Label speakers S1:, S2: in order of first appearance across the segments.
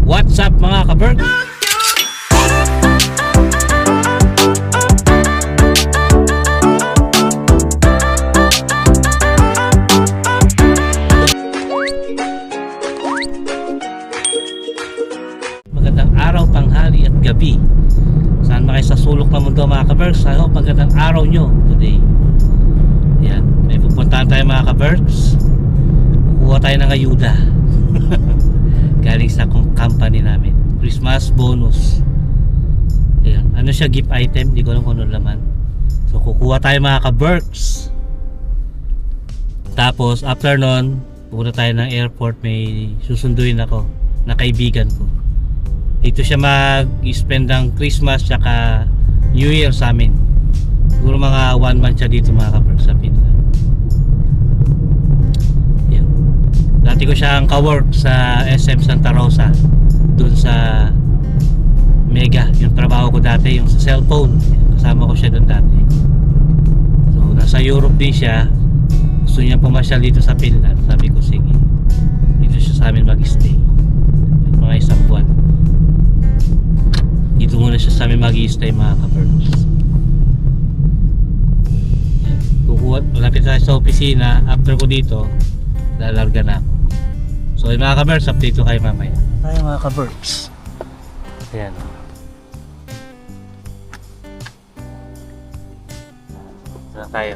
S1: What's up mga kaberg? Magandang araw, tanghali at gabi. Saan ba kayo sa sulok ng mundo mga kabergs? Ano, magandang araw nyo today. Yan, may pupuntahan tayo mga kabergs. Kukuha tayo ng ayuda. Galing sa company namin, Christmas bonus. Ayan. Ano siya, gift item, hindi ko alam kung ano laman. So kukuha tayo mga ka-Berks. Tapos after nun, pupunta tayo ng airport. May susunduin ako na kaibigan ko. Dito siya mag-spend ng Christmas tsaka New Year sa amin. Siguro mga 1 month siya dito mga ka-Berks sa Finland. Dati ko siyang ka-work sa SM Santa Rosa, dun sa Mega, yung trabaho ko dati, yung sa cellphone. Kasama ko siya dun dati. So nasa Europe din siya. Gusto niya pumasyal dito sa Finland. Sabi ko sige, dito siya sa amin mag-stay mga isang buwan. Dito muna siya sa amin mag-stay mga ka-Berks. Malapit tayo sa opisina. After ko dito, lalarga na ako. So yung mga ka-Berks, update ko kayo mamaya. Tayo mga ka-Berks. Ayan. Ito na tayo.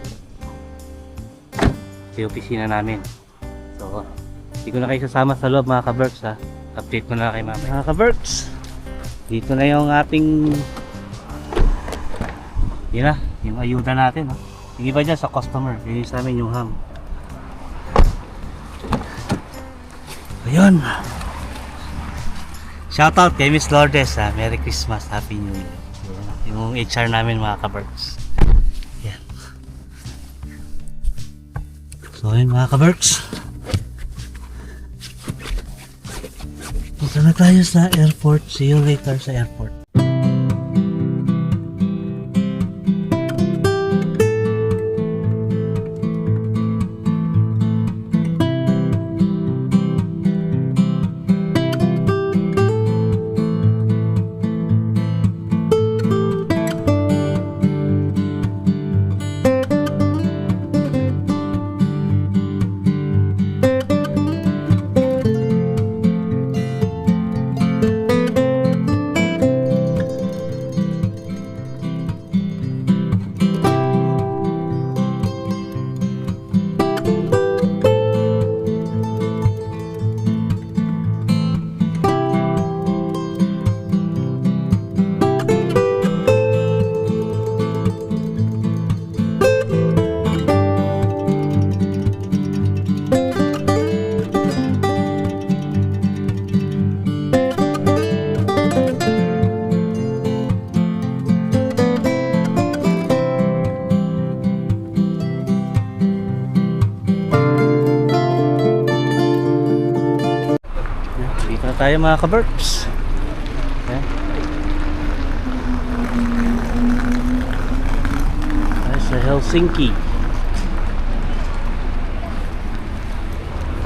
S1: Ito yung opisina namin. So hindi ko na kayo sasama sa loob mga ka-Berks ha. Update ko na kayo mamaya. Mga ka-Berks, dito na yung ating yun na, yung ayuda natin. Yung iba dyan sa customer. Yun sa amin yung ham. Ayun. Shoutout kay Miss Lourdes ha. Merry Christmas, Happy New Year. Yung HR namin mga ka-Berks. Yan. So ayun mga ka-Berks, punta na tayo sa airport. See you later sa airport. Tayo mga ka-Berks. Okay. Tayo sa Helsinki.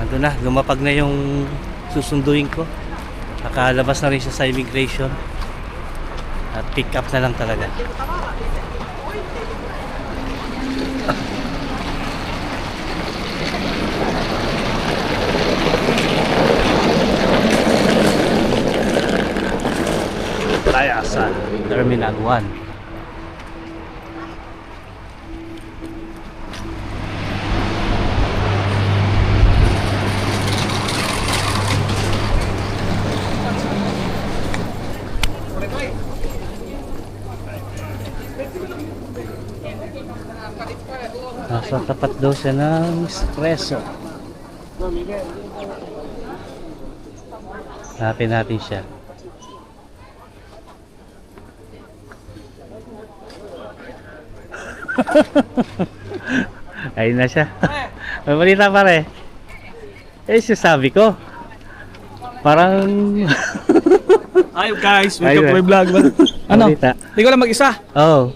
S1: Ando na, lumapag na yung susunduin ko. Nakalabas na rin siya sa immigration. At pick up na lang talaga. Tayo sa Terminal 1. Nasa tapat daw siya ng espresso. Hanapin natin siya. Ayun na siya. May balita pare. Sabi ko parang
S2: Hi guys, welcome to my vlog. Ano? Hindi ko lang mag-isa.
S1: Oh.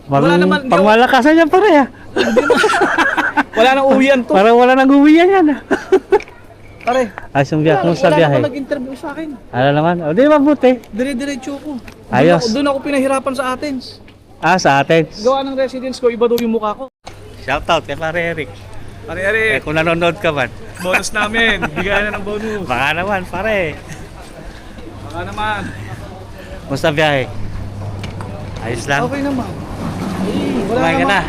S2: Wala naman,
S1: pangmalakasan yan pare.
S2: Wala nang uwian to.
S1: Parang wala nang uwian yan.
S2: Pare,
S1: Ayos yung biyahe. Kumusta
S2: wala
S1: biyahe?
S2: naman nag-interview sa akin.
S1: Ano naman? O, di mabuti.
S2: Dire-diretso ko.
S1: Ayos.
S2: Doon ako pinahirapan sa Athens.
S1: Sa atin.
S2: Gawa ng residence ko, iba daw yung mukha ko.
S1: Shoutout kay Pare Eric.
S2: Pare, Eric,
S1: Kung nanonood ka man.
S2: bonus namin. Bigyan na ng bonus.
S1: Baka naman, pare.
S2: Baka naman.
S1: Kumusta biyahe? Ayos lang.
S2: Okay naman. Ay, wala
S1: Kumain ka na.
S2: naman.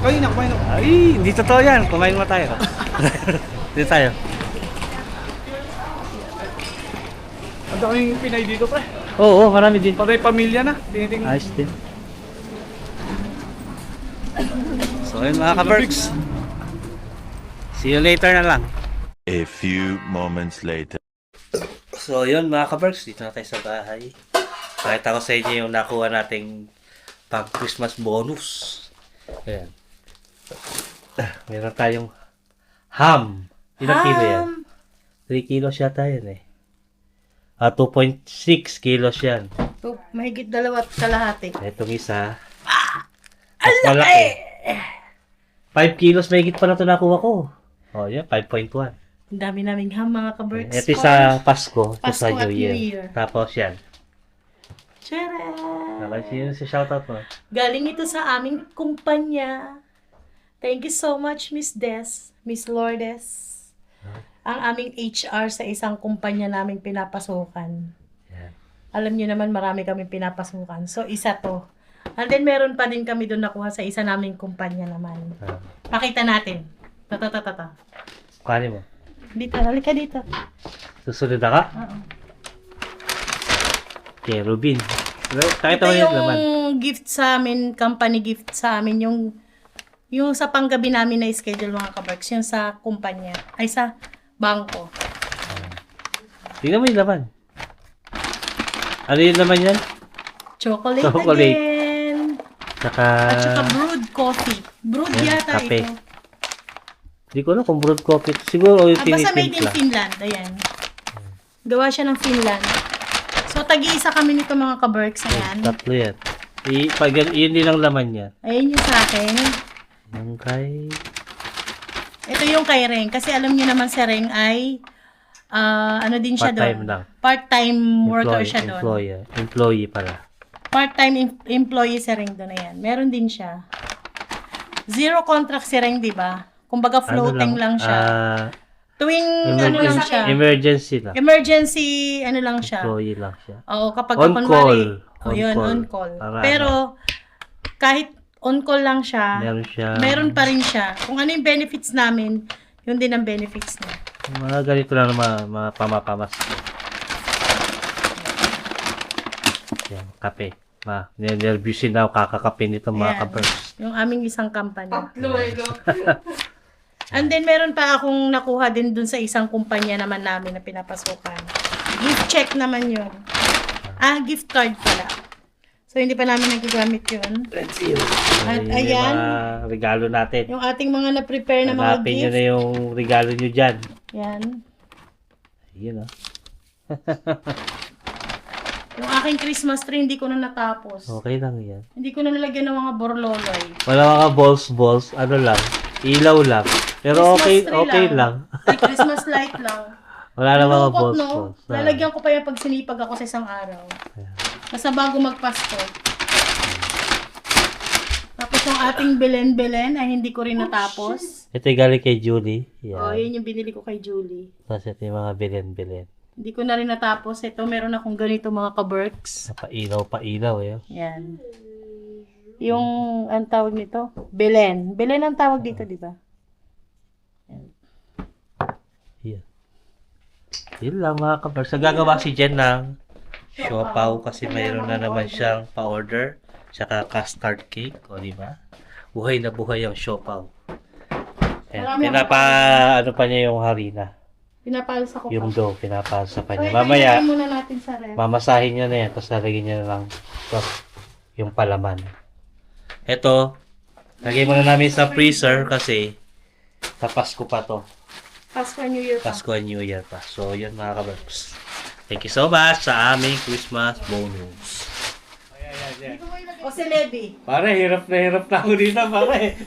S2: Kayo na, kumain na.
S1: Ay, hindi totoo yan. Kumain mo tayo. Dito tayo.
S2: Ang daming Pinay dito, pre.
S1: Oo, marami din.
S2: Pare, pamilya na. Tiniting.
S1: Ayos din. So yun mga ka-Berks. See you later na lang.
S3: A few moments later.
S1: So yun mga ka-Berks, dito na tayo sa bahay. Pakita ko sa inyo yung nakuha nating pag Christmas bonus. Ayan. Meron tayong ham. Ilang kilo yan? 3 kilos yata yan eh. 2.6 kilos yan.
S4: So, mahigit 2.5.
S1: Itong isa. Mas malaki. 5 kilos mahigit pa na ito nakuha ko. Oh, yan, 5.1.
S4: Ang dami naming ham, mga ka-Berks.
S1: Ito sa Pasko. Ito
S4: Pasko
S1: sa
S4: at
S1: New
S4: New
S1: Year.
S4: Year.
S1: Tapos yan.
S4: Tcharam!
S1: Sino si shoutout mo?
S4: Galing ito sa aming kumpanya. Thank you so much, Miss Des, Miss Lourdes. Ang aming HR sa isang kumpanya naming pinapasukan.
S1: Yan.
S4: Alam niyo naman, marami kami pinapasukan. So, isa to. And then, meron pa din kami doon nakuha sa isa naming kumpanya naman. Pakita natin. Tata.
S1: Kuhanin mo.
S4: Dito, halika dito.
S1: Susunod na ka?
S4: Oo.
S1: Okay, Rubin. Kahit
S4: Ito
S1: ako yung
S4: yung
S1: laman.
S4: gift sa amin, company gift sa amin, yung sa panggabi namin na schedule mga kabarks, yung sa kumpanya, ay sa bangko.
S1: Tingnan mo yung laman. Ano yung laman yan?
S4: Chocolate,
S1: Chocolate.
S4: again.
S1: Saka...
S4: At saka brewed coffee. Brewed
S1: Yan,
S4: yata
S1: kape.
S4: ito.
S1: Hindi ko alam kung brewed coffee. Siguro yung
S4: Basta made in
S1: tinitimpla.
S4: Finland. Ayan. Gawa siya ng Finland. So, tag-iisa kami nito mga kabarks. Ayan.
S1: Tatlo yan. Pag yun din ang laman niya.
S4: Ayan yung sa akin.
S1: Yung kay...
S4: Ito yung kay Reng. Kasi alam niyo naman si Reng ay ano din siya
S1: Part-time
S4: doon.
S1: lang.
S4: Part-time worker siya doon.
S1: Employee pala.
S4: Part-time employee si Reng doon na yan. Meron din siya. Zero contract si Reng, di ba? Kumbaga floating lang siya. Tuwing ano lang siya.
S1: Emergency lang.
S4: Emergency ano lang siya.
S1: Employee lang siya.
S4: Oo, kapag
S1: On
S4: kunwari,
S1: call.
S4: oh, yun,
S1: On
S4: on
S1: call.
S4: call.
S1: Para
S4: Pero kahit on call lang siya,
S1: Meron siya.
S4: meron pa rin siya. Kung ano yung benefits namin, yun din ang benefits niya.
S1: Mga ganito lang mga pamapamas. Yan, kape. Nervyusin na ako kakakape nito mga
S4: Ayan.
S1: kapers.
S4: Yung aming isang company. And then, meron pa akong nakuha din dun sa isang kumpanya naman namin na pinapasukan. Gift check naman yun. Gift card pala. So, hindi pa namin nagagamit yun.
S1: Let's see.
S4: At
S1: Yung
S4: ayan.
S1: mga regalo natin.
S4: Yung ating mga na-prepare na mga
S1: Hanapin nyo
S4: gift.
S1: na yung regalo nyo dyan.
S4: Yan.
S1: Yun o.
S4: Yung aking Christmas tree, hindi ko na natapos.
S1: Okay lang yan.
S4: Hindi ko na nalagyan ng mga borloloy.
S1: Wala mga balls. Ano lang. Ilaw lang. Pero
S4: Christmas tree
S1: okay lang.
S4: Ay, Christmas light lang.
S1: Wala na mga
S4: Lungkot,
S1: balls.
S4: Lalagyan ko pa yan pag sinipag ako sa isang araw. Basta bago magpasko. Tapos yung ating Belen ay hindi ko rin natapos.
S1: Ito yung galing kay Julie.
S4: Oh,
S1: Yan.
S4: yun yung binili ko kay Julie.
S1: Tapos ito yung mga bilen.
S4: Hindi ko na rin natapos. Ito, meron akong ganito mga ka-Berks.
S1: Pailaw eh.
S4: Yan. Yung, ang tawag nito? Belen. Belen ang tawag dito, di ba?
S1: Yan. Yun lang mga kapers. So, gagawa si Jen ng siopaw kasi mayroon na naman siyang pa-order. Tsaka custard cake. O, di ba? Buhay na buhay ang siopaw. Ayan. Ano pa niya yung harina.
S4: Pinapalsa ko
S1: Yung
S4: pa.
S1: dough, pinapasa pa
S4: So,
S1: niya.
S4: ito,
S1: Mamaya,
S4: ilagay muna natin sa ref.
S1: mamasahin niya na yan. Tapos lalagyan niya na lang yung palaman. Ito, lagay muna namin sa freezer kasi sa Pasko pa to.
S4: Pasko New Year pa.
S1: Pasko and New Year pa. So, yun mga kaberks. Thank you so much sa aming Christmas bonus.
S4: O si Levi.
S1: Pare, hirap na ako dito, pare.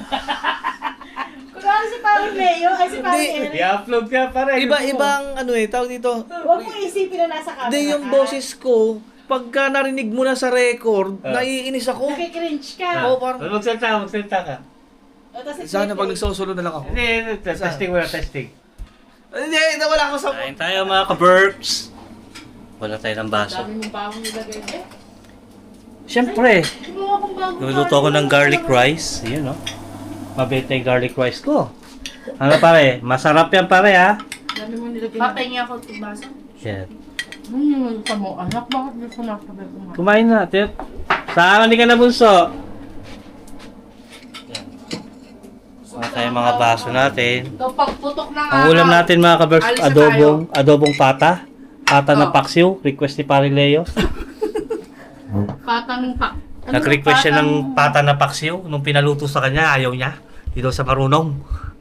S4: Kunwari si Papa parang Leo, ay si parang
S5: Hindi.
S4: Eric.
S1: I-upload ka pare.
S5: Ibang ano tawag dito.
S4: Huwag mo isipin na nasa camera.
S5: Hindi, yung boses ko, pagka narinig mo na sa record, naiinis ako.
S4: Nakikringe ka.
S5: Oo, parang,
S1: Magsalita ka.
S4: O, tas
S5: sana pag nagsusunod na lang ako.
S1: Hindi, testing mo na, testing.
S5: Hindi, nawala ako sa...
S1: Kain tayo mga ka-burps. Wala tayo ng baso.
S4: Dami mong bawang nilagay eh.
S1: Siyempre,
S4: Gumawa akong bagong
S1: luluto ako ng garlic rice. Yun, no? Mabenta yung garlic rice ko. Ano pare? Masarap yan pare, ha?
S4: Dami mong nilagay. Papahingi ako itong baso.
S1: Yan.
S4: Yung mo, anak, bakit di ko nakasabay kumain?
S1: Kumain na, Tip. Saan ka na bunso? Mga tayo mga baso natin.
S6: So, pagputok ng
S1: Ang ulam natin mga ka-burps,
S6: Alis na
S1: adobong pata. Pata na paksiw. Request ni Pare Leo.
S4: Patang pa.
S1: Nag-request siya ng pata na paksiw. Nung pinaluto sa kanya, ayaw niya. Hindi daw sa marunong.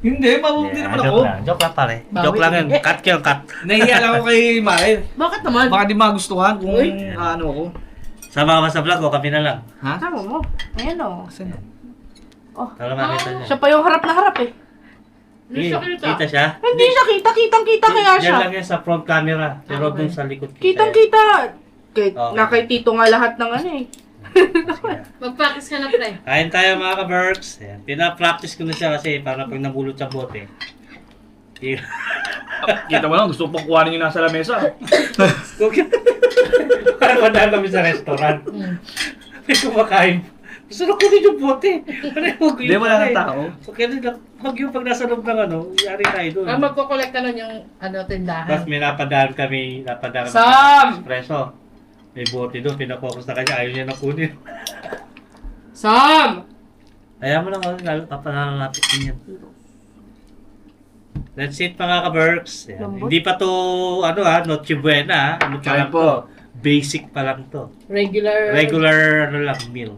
S5: Hindi, mabuti naman ako.
S1: Joke lang pare.
S4: Bawi.
S1: Joke lang yan. Cut kayo, cut.
S5: Nahihiya lang ako kay Mare.
S4: Bakit naman?
S5: Baka di magustuhan kung
S4: Uy.
S5: ano ako.
S1: Sama ka ba sa vlog o kami na lang?
S5: Ha?
S6: Tama mo. Ayan o.
S1: Para makita niya.
S6: Siya pa yung harap na harap eh.
S4: Hindi siya kita.
S1: Kita siya?
S6: Hindi siya kita. Kitang-kita kaya
S1: Yan
S6: siya.
S1: lang yan sa front camera. Pero dun sa likod kita.
S6: Kitang-kita.
S1: Okay.
S6: Nakay Tito nga lahat ng ano eh.
S4: Mag-practice ka na, pre.
S1: Kain tayo mga ka-burks. Ayan. Pina-practice ko na siya kasi para pag nabulot sa bote.
S5: Kita mo lang, gusto pang kuhanin yung nasa lamesa.
S1: Parang wala kami sa restaurant. May kumakain. Gusto na kunin yung bote.
S5: Hindi, wala ng tao.
S1: Okay na, wag yung pag nasa loob ng ano, yari tayo doon.
S4: Magkukolekta nun yung tindahan.
S1: Tapos may napadaan kami
S6: Sam!
S1: espresso. May bote doon, pinapokus na kanya, ayaw niya na kunin.
S6: Sam!
S1: Kaya mo lang, papanalapit din yan. That's it mga ka-burks. Yan.
S6: Lambot.
S1: Hindi pa to, Noche Buena. Ano pa
S5: Kain
S1: lang
S5: po.
S1: to? Basic pa lang to. Regular meal.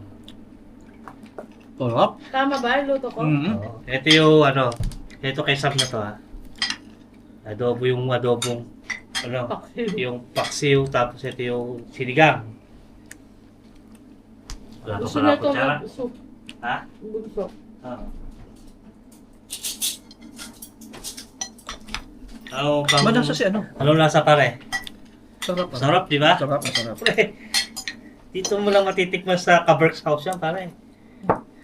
S5: Sarap.
S4: Tama ba yung luto ko?
S1: Oo. Ito yung, ito kay Sam na to adobong, yung paksiw, tapos ito yung sinigang. Wala
S4: Gusto
S1: pa
S4: na
S1: pala
S4: ito
S1: kutsara.
S4: mag-soup.
S1: Ha?
S4: Gusto.
S5: Malasa si ano?
S1: Anong lasa pare?
S5: Sarap.
S1: Sarap, di ba?
S5: Sarap.
S1: Pre, dito mo lang matitikman sa Kaberks House yan, pare.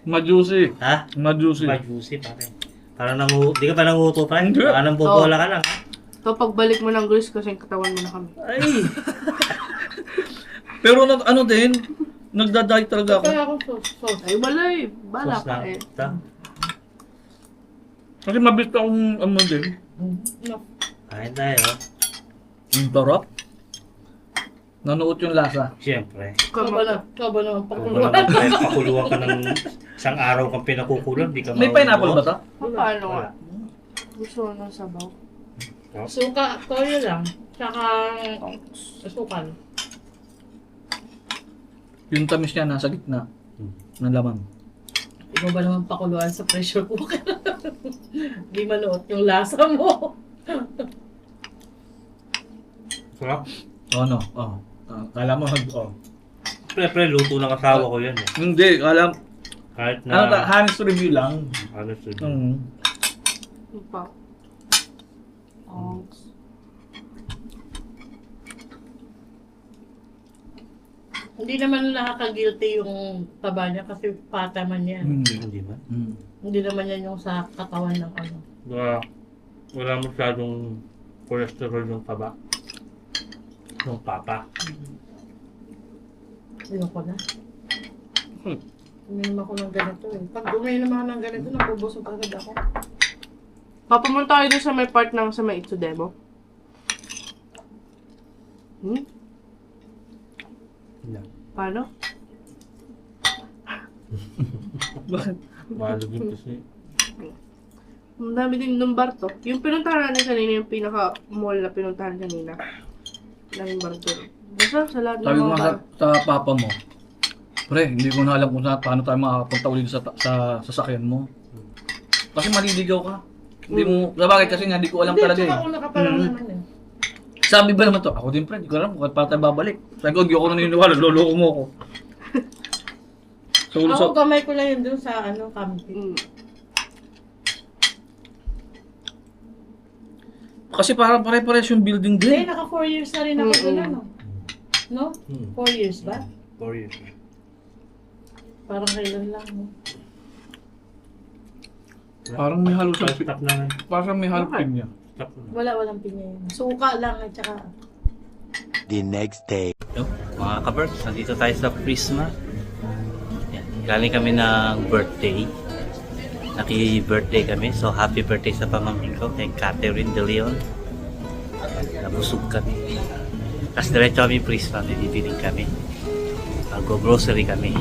S5: Ma-juicy.
S1: Ha?
S5: Ma-juicy.
S1: Ma-juicy, pare. Parang di ka pa nanguto, pare?
S5: Hindi.
S1: Parang nang bobola ka lang, ha?
S6: So, pagbalik mo ng Greece kasi katawan mo na kami.
S1: Ay!
S5: Pero ano din, nagda-diet talaga ako.
S4: Kaya akong sauce.
S6: Ay, balay. Bala
S1: Sauce
S6: ka
S1: lang.
S6: eh.
S1: Ito.
S5: Kasi mabilis akong ano din.
S1: Kain tayo.
S5: Sarap. Nanuot yung lasa.
S1: Siyempre.
S4: Kaba na ang
S1: Kung wala
S4: pakuluan.
S1: ka pakuluan ka ng isang araw kang pinakukulan, di ka
S5: May pineapple ba to?
S6: Paano nga?
S1: Wala.
S6: Gusto mo ng sabaw?
S4: Suka, toyo lang. Tsaka asukal.
S5: Yung tamis niya nasa gitna ng laman.
S4: Ikaw ba naman pakuluan sa pressure cooker? Di manuot yung lasa mo.
S1: Sarap.
S5: Ano? Kala mo
S1: Pre, luto ng asawa ko yan eh.
S5: Hindi, kala
S1: Kahit na...
S5: honest review lang.
S1: Honestly.
S6: Ano pa?
S4: Hindi naman nakaka-guilty yung taba niya kasi pata man yan.
S1: Hindi ba?
S4: Hindi naman yan yung sa katawan ng ano.
S1: Wala masyadong cholesterol yung taba. Yung papa.
S4: Ayoko na. Uminom ako ng ganito eh. Pag uminom ako ng ganito, nabubusog agad ako.
S6: Papamunta tayo doon sa may part ng sa may Itsudemo. Paano?
S1: Malugin kasi.
S6: Ang dami din ng bar to. Yung pinuntahan natin kanina, yung pinaka-mall na pinuntahan kanina. Daming bar doon. Basta sa lahat ng
S5: Sabi ko
S6: mga
S5: nga
S6: bar.
S5: sa papa mo, pre, hindi ko na alam kung paano tayo makakapunta ulit sa sasakyan mo. Kasi maliligaw ka. Hindi mo, sabagay kasi nga, di ko alam
S4: Hindi,
S5: talaga
S4: tsaka
S5: eh.
S4: una ka pa lang naman eh.
S5: Sabi ba naman to? Ako din, pre, di ko alam kung paano tayo babalik. Sabi ko, hindi ako naniniwala, loloko mo ako. So,
S4: Ako gamay ko lang yun dun sa camping.
S5: Kasi parang pare-pares yung building din.
S4: Eh, naka 4 years na rin ako doon, ano? No? 4 years ba?
S1: 4 years.
S4: Parang kailan lang, no?
S5: Parang may halos
S1: Stop na.
S5: Parang may halong pinya.
S4: Walang pinya yun. Suka lang at saka...
S3: The next day.
S1: Yo, mga ka-Berks, nandito tayo sa Prisma. Yan, galing kami ng birthday. Naki-birthday kami. So, happy birthday sa pamangkin ko kay Catherine De Leon. Nabusog kami. Tapos diretso kami Prisma. May bibiling kami. Mag-grocery kami.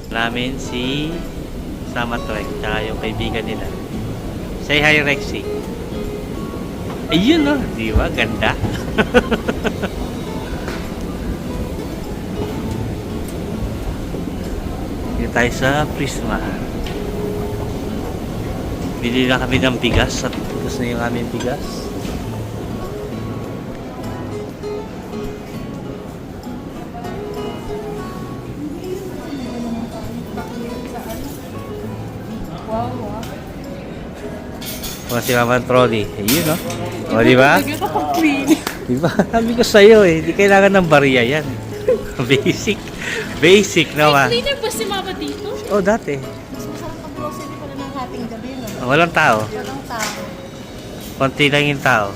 S1: Namin si Sama Trek, tsaka yung kaibigan nila. Say hi, Rexy. Ayun, no? Di ba? Ganda. Dito tayo sa Prisma. Bili na kami ng bigas at gusto na yung aming bigas. O si Mama Trolley. Ayun, no? O, di ba? Di ba? Sabi ko sa'yo eh, di kailangan ng barya yan. Basic. Basic naman.
S4: Cleaner ba si Mama dito?
S1: Oh, dati.
S4: Masarap ang grocery pala ng hating gabi, no?
S1: Walang tao.
S4: Walang tao.
S1: Konti lang yung tao.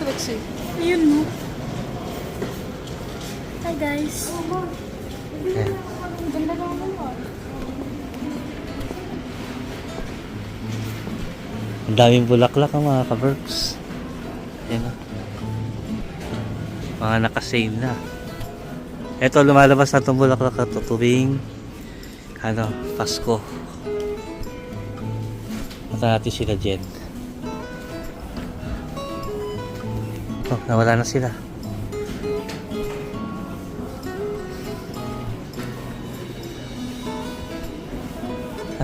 S4: Selection. Ayun, no? Hi, guys.
S1: Ayan.
S4: Ang ganda naman, no?
S1: Ang daming bulaklak ang mga ka-Berks. Ayan o. Mga nakasave na. Ito, lumalabas na itong bulaklak na ito tuwing Pasko. Punta natin sila dyan. Oh, nawala na sila.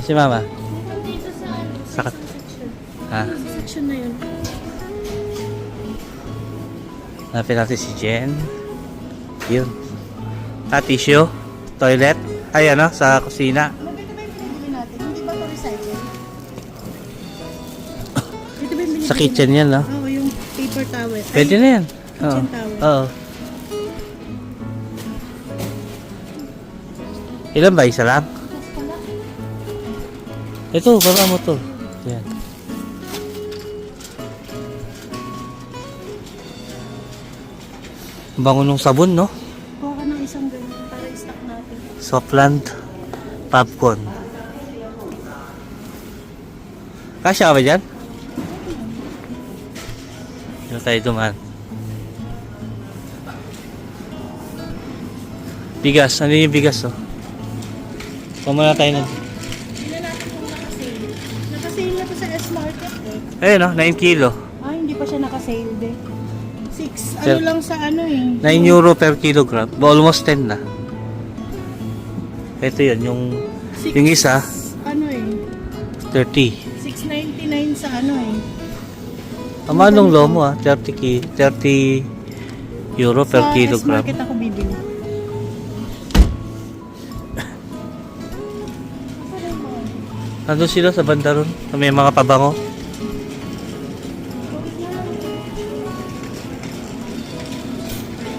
S1: Si Mama?
S4: Dito sa
S1: Sakat. Ha?
S4: section na yun.
S1: Hanapin natin si Jen. Yun. Tissue. Toilet. Ay, sa kusina.
S4: Dito ba yung pinabili natin? Hindi ba ito recycle? Dito ba yung binibili
S1: Sa kitchen yan, no?
S4: Oo, yung paper towel.
S1: Pwede na yan. Oo.
S4: Kitchen towel.
S1: Oo. Ilan ba? Isa lang? Ito, baba mo to. Yan. Ang bango nung sabon, no?
S4: Kuha ka ng isang ganun para i-stock natin.
S1: Softland popcorn. Kasya ka ba dyan? Dito tayo dumaan. Bigas. Ano yung bigas, oh? Pumula tayo na.
S4: Hindi natin kung nakasale. Nakasale na to sa S-Market eh.
S1: Ayun, no? 9 kilo.
S4: Ah, hindi pa siya nakasale din. 6,
S1: Sir,
S4: ano lang sa ano eh.
S1: 9 euro per kilogram. Almost 10 na. Ito yun, yung isa,
S4: Ano eh.
S1: 30.
S4: 6.99 sa ano eh.
S1: Ang manong lomo, 30 euro per
S4: Sa
S1: kilogram.
S4: S-Market ako bibili.
S1: Nandun sila sa banda ron. May mga pabango.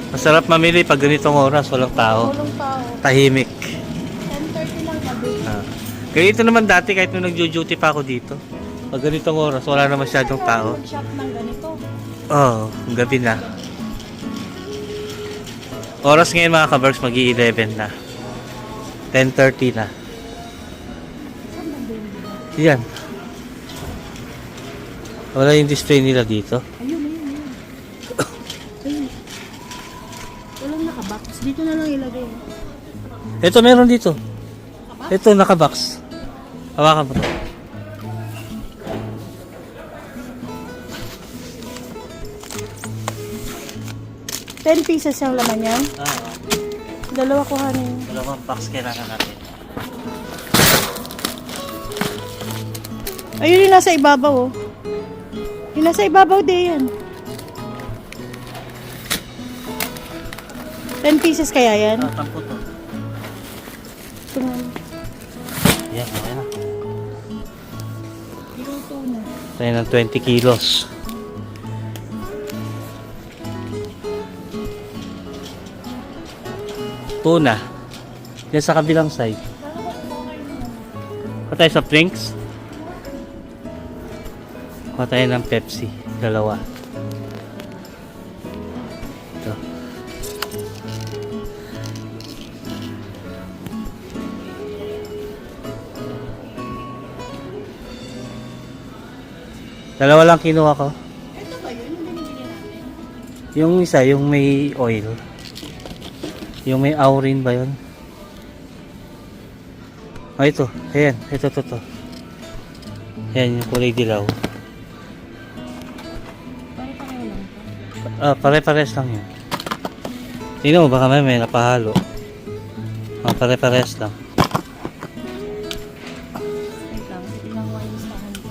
S1: Masarap mamili pag ganitong oras, walang tao.
S4: Walang tao.
S1: Tahimik.
S4: 10:30 lang gabi.
S1: Ganito naman dati kahit nung nag-duty pa ako dito. Pag ganitong oras, wala na masyadong tao.
S4: Mag-shop ng ganito.
S1: Oo, gabi na. Oras ngayon mga ka-Berks, mag-11 na. 10:30 na. Yan. Wala yung display nila dito.
S4: Ayun. Ayun. Walang nakabox. Dito na lang ilagay.
S1: Ito, meron dito. Ito, nakabox. Hawakan mo to.
S4: $10 yung laman niya. Dalawa kuhanin.
S1: Dalawang box kailangan natin.
S4: Ayun yung nasa ibabaw oh. Yung nasa ibabaw din yan. 10 pieces kaya yan?
S1: Tampo to.
S4: Ito nga.
S1: Yan, okay na.
S4: Iluto na.
S1: Tayo ng 20 kilos. Tuna. Yan sa kabilang side. Kuha tayo sa drinks. Kuha tayo ng Pepsi. Dalawa. Ito. Dalawa lang kinuha ko.
S4: Ito ba yun? Yung binibili natin?
S1: Yung isa, yung may oil. Yung may aurin ba yun? Ah, ito. Ayan. Ito. Ayan, yung kulay dilaw.
S4: Pare-pareho lang to.
S1: Ah, pare-pares lang yun. Tingnan mo, baka may napahalo. Ah, pare-pares lang.
S4: Wait lang. Tingnan ko yung listahan ko.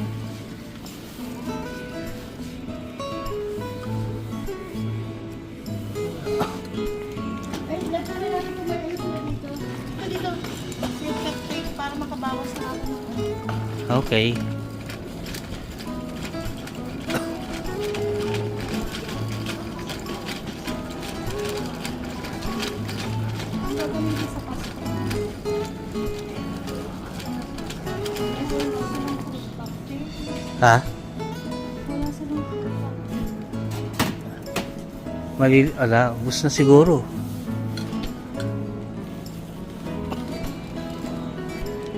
S4: Ay, lahat na natin kung may ayos na dito. Ito dito. Save cut tape para makabawas na ako.
S1: Okay.
S4: Ang gagamitin sa Pasko.
S1: Ha?
S4: Wala silang
S1: Mali, ubus na siguro.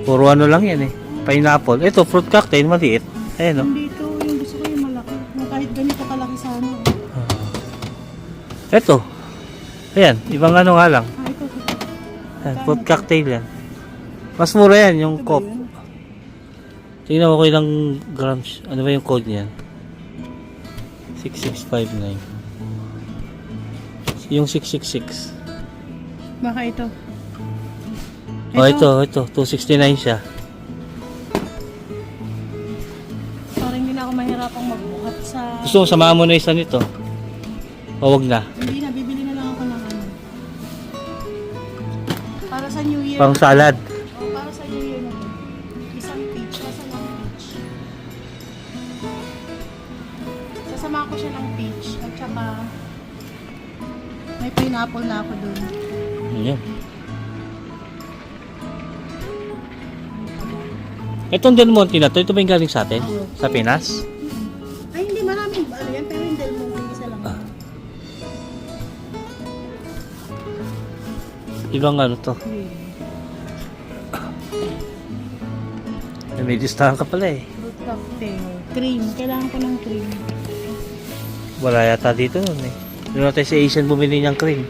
S1: Puro ano lang yan eh. Pineapple. Ito, fruit cocktail, maliit. Ayan o.
S4: Dito, yung gusto ko yung malaki. Yung kahit ganito kalaki sana.
S1: Ito. Ayan, ibang ano nga lang.
S4: Ah, ito.
S1: Ayan, fruit cocktail yan. Mas mura yan, yung
S4: Ito ba
S1: coke.
S4: yun?
S1: Tingnan mo ko ilang grams. Ano ba yung code niyan? 6659. Yung 666.
S4: Baka ito.
S1: Oh, ito. 269 siya.
S4: Parang hindi na ako mahirapang magbuhat sa...
S1: Gusto mo samahan mo na isa nito? O wag na?
S4: Hindi na, bibili na lang ako ng ano. Para sa New Year.
S1: Pang salad.
S4: Oh, para sa New Year na to. Isang peach, basta lang peach. Sasama ko siya ng peach. At saka, may pineapple na ako dun.
S1: Ayan. Itong Del Monte na to, ito ba yung galing sa atin? Sa Pinas?
S4: Ay, hindi maraming ano yan, pero yung Del Monte isa lang.
S1: Ibang ano to? May listahan ka pala eh.
S4: Fruit cocktail. Cream. Kailangan ko ng cream.
S1: Wala yata dito nun eh. Doon natin sa Asian bumili niyang cream.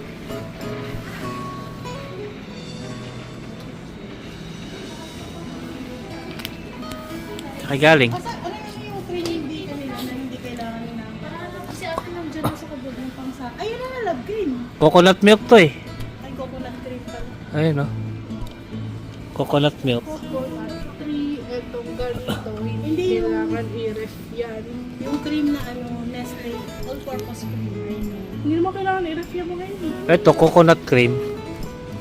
S1: Saka galing.
S4: Kasi ano yung cream hindi kanila na hindi kailangan nila? Para kasi atin lang dyan sa kabog ng pangsa. Ayun na love cream.
S1: Coconut milk to eh.
S4: Ay, coconut cream pala.
S1: Ayun o. Coconut milk.
S4: Coconut.
S6: Etong ganito,
S4: Hindi
S6: hindi
S4: yung-
S6: kailangan i-ref yan.
S4: Yung cream na ano, Nestle, all-purpose cream. Ayun.
S6: Hindi naman kailangan i-ref yan mga yun.
S1: Ito, coconut cream.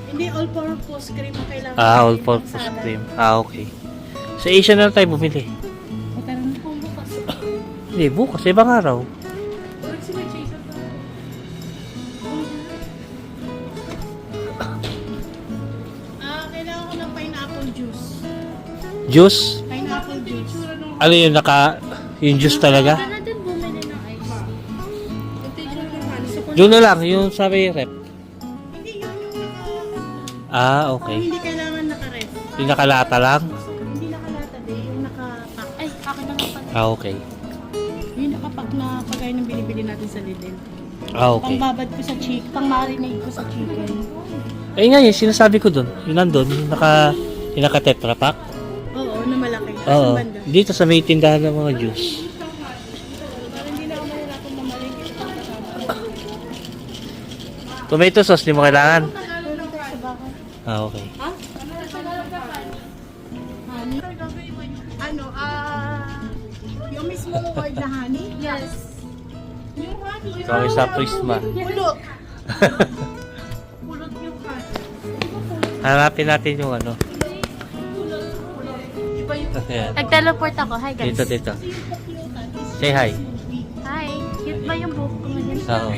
S4: Hindi all-purpose cream ang kailangan.
S1: Ah,
S4: natin
S1: all-purpose
S4: pang salad.
S1: cream. Ah, okay. Sa Asian na lang tayo bumili.
S4: O, tara na kung bukas.
S1: Hindi, bukas. Ibang araw.
S6: Parang si may Jason na.
S4: Kailangan ko ng pineapple juice.
S1: Juice.
S4: Pineapple juice.
S1: Ano yun, yung juice talaga?
S4: natin bumili ng ice tea.
S6: Yung picture ng honey.
S1: Doon na lang, yung sa may rep.
S4: Hindi, yun yung naka...
S1: Ah, okay.
S4: Hindi kailangan naka-ref.
S1: Yung nakalata lang?
S4: Hindi nakalata din, yung nakapak. Ay, akin na nga pala.
S1: Ah, okay.
S4: Yung nakapak na pagkain ng binibili natin sa Lidl.
S1: Ah, okay.
S4: Pangbabad ko sa chicken, pang-marinate ko sa chicken.
S1: Eh nga yun, sinasabi ko doon. Yung nandun, yung naka Tetra Pak.
S4: Oo, na malaki.
S1: Oo.
S4: Asan banda?
S1: Dito sa may tindahan ng mga juice.
S4: Parang hindi na ako mahirapan na maligit pang kasama.
S1: Tomato sauce, di mo kailangan?
S4: Tulong ko sa bakal.
S1: Ah, okay.
S4: Ha? Honey? Ano, yung mismo word na honey? Yes. Yung honey.
S1: Sorry sa Prisma.
S4: Pulot. Pulot yung honey.
S1: Hanapin natin yung ano.
S4: Iba yung
S1: Ayan.
S7: Nag-teleport ako. Hi guys.
S1: Dito. Say hi.
S7: Hi. Cute ba yung buhok ko ngayon?
S1: Oo.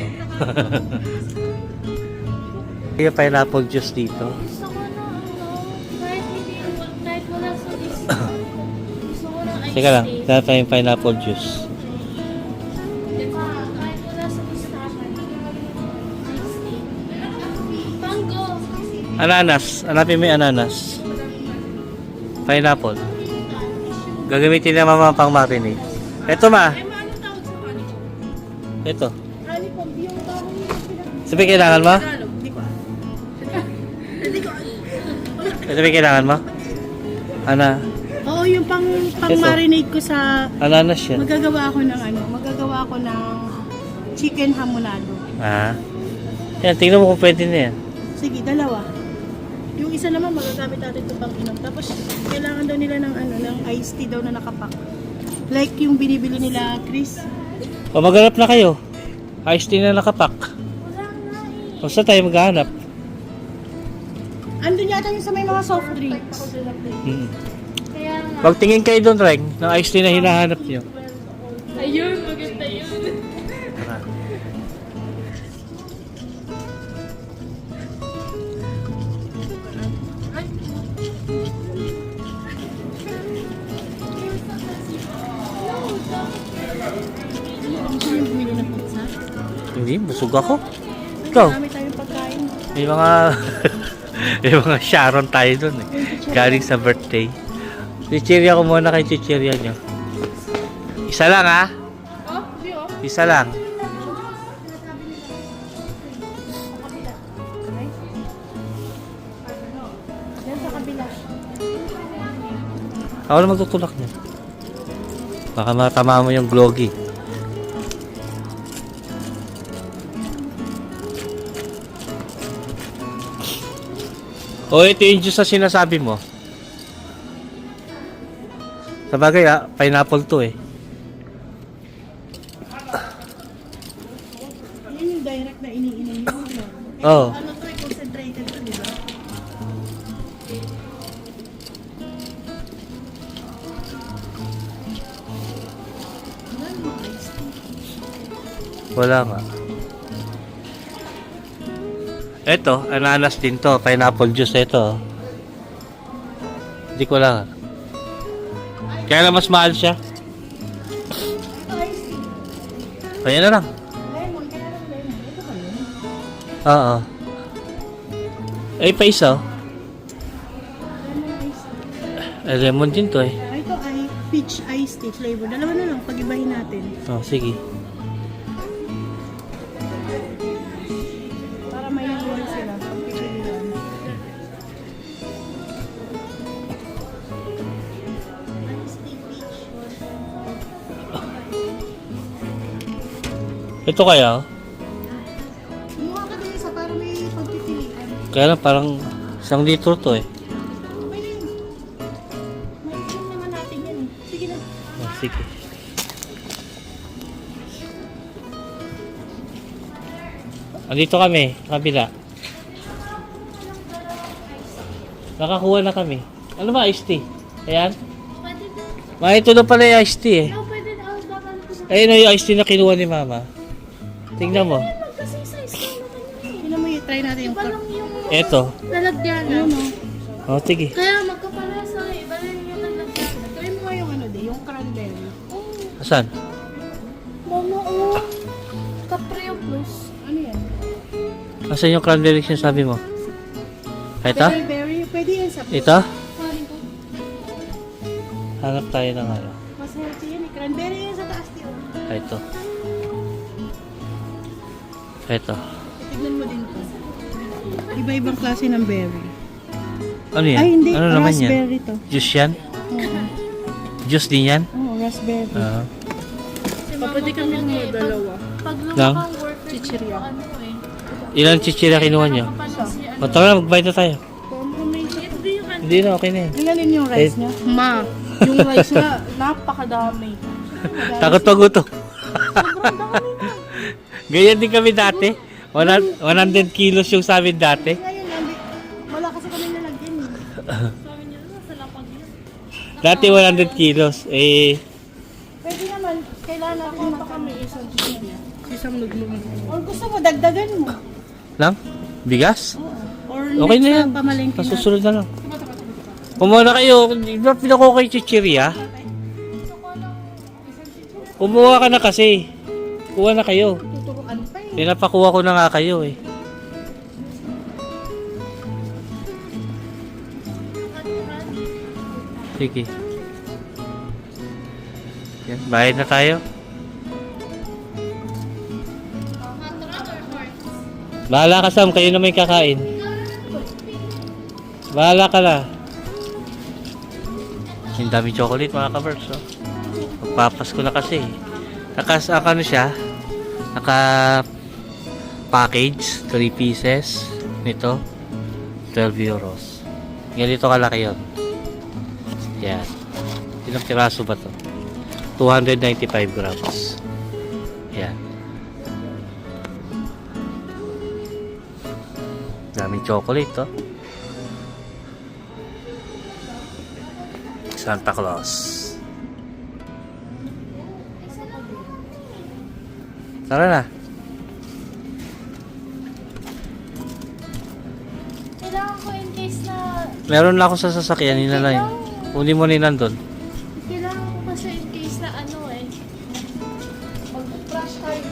S1: Yung pineapple juice dito.
S7: Gusto ko na kahit wala sa list. Gusto ko ng iced
S1: Teka lang,
S7: tea.
S1: dahil tayo yung pineapple juice.
S7: Kahit wala sa listahan. Iced tea. Mango.
S1: Ananas. Hanapin mo yung ananas. Pineapple. Gagamitin na mama pang marinate. Ito ma. Ito. Sabi kailangan mo? Ito ba kailangan mo? Ana.
S4: Oo, yung pang-marinate ko sa...
S1: Ananas yan.
S4: Magagawa ako ng chicken hamonado.
S1: Ah. Yan, tingnan mo kung pwede na yan.
S4: Sige, dalawa. Yung isa naman magagamit natin ito pang inom. Tapos kailangan daw nila ng iced tea daw na nakapak. Like yung binibili nila, Chris.
S1: O maghanap na kayo. Iced tea na nakapak. O saan tayo maghanap?
S4: Andun yata yung sa may mga soft drinks.
S7: Kaya nga.
S1: Magtingin kayo doon, Reng, ng iced tea na hinahanap nyo.
S7: Ayun, maganda yun.
S1: Hindi, busog ako. Ikaw,
S4: Marami tayong pagkain.
S1: may mga may mga Sharon tayo doon eh. Galing sa birthday. Chichirya ko muna kay chichirya nyo. Isa lang ha? Isa lang.
S4: Yan sa kabila.
S1: Ako na magtutulak niya. Baka matama mo yung vloggy. O ito yung juice na sinasabi mo. Sa bagay pineapple to eh.
S4: Yan yung direct na iniinom nyo.
S1: Oo.
S4: Ano to, concentrated to, di ba?
S1: Wala nga. Ito, ananas din to. Pineapple juice ito. Hindi ko lang. Kaya lang mas mahal siya. Ayan na lang.
S4: Lemon, kaya lang lemon. Ito ba yun?
S1: Oo. Ay, pa isa. Oh. Lemon din to eh.
S4: Ay, ito ay peach iced tea flavor. Dalawa na lang, pag-ibahin natin.
S1: Oh, sige.
S4: Para may iwan sila. Pagpipilihan. Iced tea peach.
S1: Ito kaya? Oh.
S4: Kumuha ka din isa para may pagpipilian.
S1: Kaya lang parang 1 litro to eh.
S4: Okay na yun. May inom naman natin yan eh. Sige na.
S1: Oh, sige. Andito kami, kabila. Nakakuha na kami. Ano ba iced tea? Ayan.
S7: Pwede na.
S1: Ma, ito na pala yung iced tea eh.
S7: Pwede na. Dapat ko sa
S1: Ayun na yung iced tea na kinuha ni mama. Tingnan mo.
S7: magkasisize lang naman yun.
S4: Tignan mo yun. Try natin yung
S7: Iba lang yung
S1: Ito.
S7: lalagyanan.
S1: Oh, sige.
S7: Kaya magkapares sa iba lang yung lalagyanan.
S4: Try mo nga yung ano di, yung cranberry.
S1: Asan?
S7: Momo, oh. Caprio Plus.
S4: Ano yan?
S1: Asan yung cranberry sinasabi mo? Ito?
S4: Berry. Pwede yan sa
S1: Ito?
S7: Sorry po.
S1: Hanap tayo ng ano.
S4: Mas healthy yan eh. Cranberry yan sa taas tiyo.
S1: Ito. Ito.
S4: Tignan mo din to. Iba-ibang klase ng berry.
S1: Ano yan?
S4: Ay, hindi.
S1: Ano naman yan?
S4: Raspberry to.
S1: Juice yan?
S4: Oo.
S1: Juice din yan?
S4: Oo, raspberry.
S1: Ah.
S6: Pwede kami mga dalawa.
S7: Pag
S1: Lang?
S7: lumakang work
S4: Chichirya.
S7: ano eh.
S1: Ilang chichira kinuha nyo?
S7: Pansin, ano.
S1: O tara, mag-bite na tayo.
S7: Hindi yung ano.
S1: Hindi na, okay na yan.
S4: Tingnan yung rice niya.
S6: Ma, yung rice nga, napakadami.
S1: Takot magutom. Ganyan din kami dati. 100 kilos yung sa amin dati.
S4: Ngayon, wala kasi kami nalagyan eh.
S7: Sabi niya, nasa lapag yun.
S1: Dati 100 kilos. Eh,
S4: Pwede naman, kailangan natin
S6: Pa kami isang chichirya. Isang nagluman.
S4: O gusto mo, dagdagan mo.
S1: lang? Bigas?
S4: Oo.
S1: Okay na yan.
S4: pamalengke na.
S1: Pasusunod na lang. Kumuha na kayo. Di ba pinako kay Chichiria? Kumuha ka na kasi. Kuha na kayo.
S4: Tuturuan pa eh.
S1: Pinapakuha ko na nga kayo eh. Sige. Yan, bayad na tayo. Bahala ka, Sam. Kayo na may kakain. Bahala ka na. Ang dami chocolate mga ka-birds. Oh. Magpapasko na kasi. Ano siya? Naka-package. 3 pieces. Nito. 12 euros. Ganito kalaki yun. Yan. Ilang piraso ba to? 295 grams. Yan. Daming chocolate to. Santa Claus. Tara na.
S7: Kailangan ko in case na...
S1: Meron na ako sa sasakyan. Yun na lang yun. Kunin mo na yun nandun.
S7: Kailangan ko kasi in case na ano eh. Mag-crash tayo.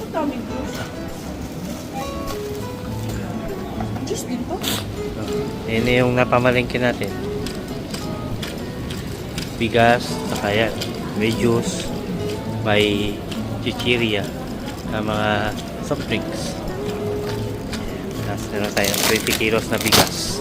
S6: Ang daming juice. Juice dito?
S1: Yan na yung napamalengke natin. Bigas, saka yan. May juice, may chichiria, na mga soft drinks. Tapos meron tayo 20 kilos na bigas.